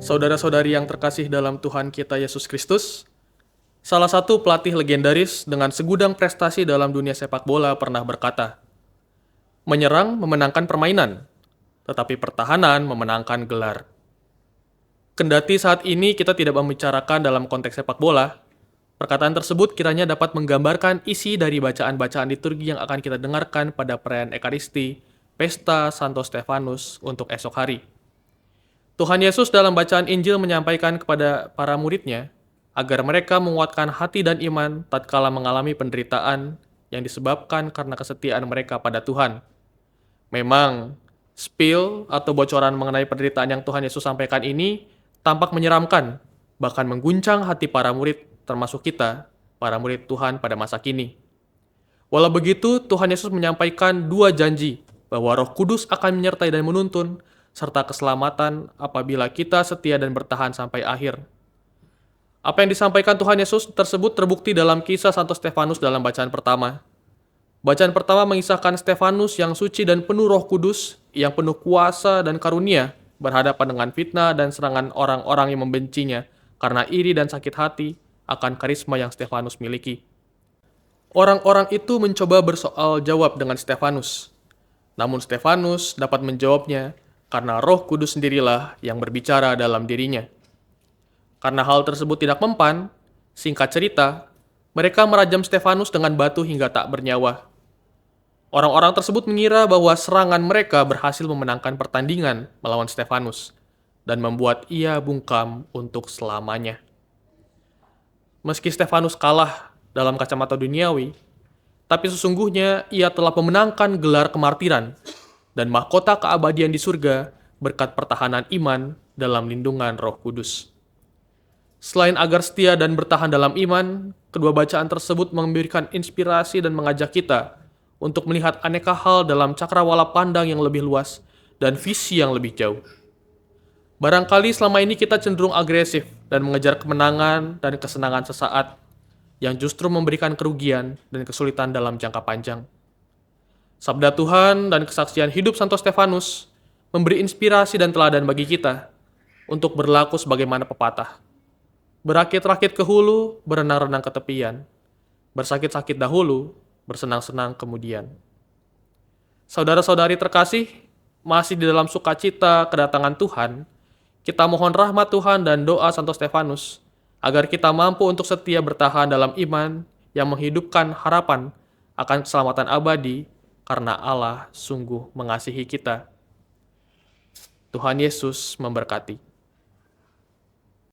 Saudara-saudari yang terkasih dalam Tuhan kita Yesus Kristus, salah satu pelatih legendaris dengan segudang prestasi dalam dunia sepak bola pernah berkata, "Menyerang memenangkan permainan, tetapi pertahanan memenangkan gelar." Kendati saat ini kita tidak membicarakan dalam konteks sepak bola, perkataan tersebut kiranya dapat menggambarkan isi dari bacaan-bacaan liturgi yang akan kita dengarkan pada perayaan Ekaristi, Pesta Santo Stefanus untuk esok hari. Tuhan Yesus dalam bacaan Injil menyampaikan kepada para muridnya agar mereka menguatkan hati dan iman tatkala mengalami penderitaan yang disebabkan karena kesetiaan mereka pada Tuhan. Memang, spill atau bocoran mengenai penderitaan yang Tuhan Yesus sampaikan ini tampak menyeramkan, bahkan mengguncang hati para murid, termasuk kita, para murid Tuhan pada masa kini. Walau begitu, Tuhan Yesus menyampaikan dua janji bahwa Roh Kudus akan menyertai dan menuntun, serta keselamatan apabila kita setia dan bertahan sampai akhir. Apa yang disampaikan Tuhan Yesus tersebut terbukti dalam kisah Santo Stefanus dalam bacaan pertama. Bacaan pertama mengisahkan Stefanus yang suci dan penuh Roh Kudus, yang penuh kuasa dan karunia, berhadapan dengan fitnah dan serangan orang-orang yang membencinya karena iri dan sakit hati akan karisma yang Stefanus miliki. Orang-orang itu mencoba bersoal jawab dengan Stefanus. Namun Stefanus dapat menjawabnya karena Roh Kudus sendirilah yang berbicara dalam dirinya. Karena hal tersebut tidak mempan, singkat cerita, mereka merajam Stefanus dengan batu hingga tak bernyawa. Orang-orang tersebut mengira bahwa serangan mereka berhasil memenangkan pertandingan melawan Stefanus dan membuat ia bungkam untuk selamanya. Meski Stefanus kalah dalam kacamata duniawi, tapi sesungguhnya ia telah memenangkan gelar kemartiran dan mahkota keabadian di surga berkat pertahanan iman dalam lindungan Roh Kudus. Selain agar setia dan bertahan dalam iman, kedua bacaan tersebut memberikan inspirasi dan mengajak kita untuk melihat aneka hal dalam cakrawala pandang yang lebih luas dan visi yang lebih jauh. Barangkali selama ini kita cenderung agresif dan mengejar kemenangan dan kesenangan sesaat yang justru memberikan kerugian dan kesulitan dalam jangka panjang. Sabda Tuhan dan kesaksian hidup Santo Stefanus memberi inspirasi dan teladan bagi kita untuk berlaku sebagaimana pepatah. Berakit-rakit ke hulu, berenang-renang ke tepian. Bersakit-sakit dahulu, bersenang-senang kemudian. Saudara-saudari terkasih, masih di dalam sukacita kedatangan Tuhan, kita mohon rahmat Tuhan dan doa Santo Stefanus agar kita mampu untuk setia bertahan dalam iman yang menghidupkan harapan akan keselamatan abadi karena Allah sungguh mengasihi kita. Tuhan Yesus memberkati.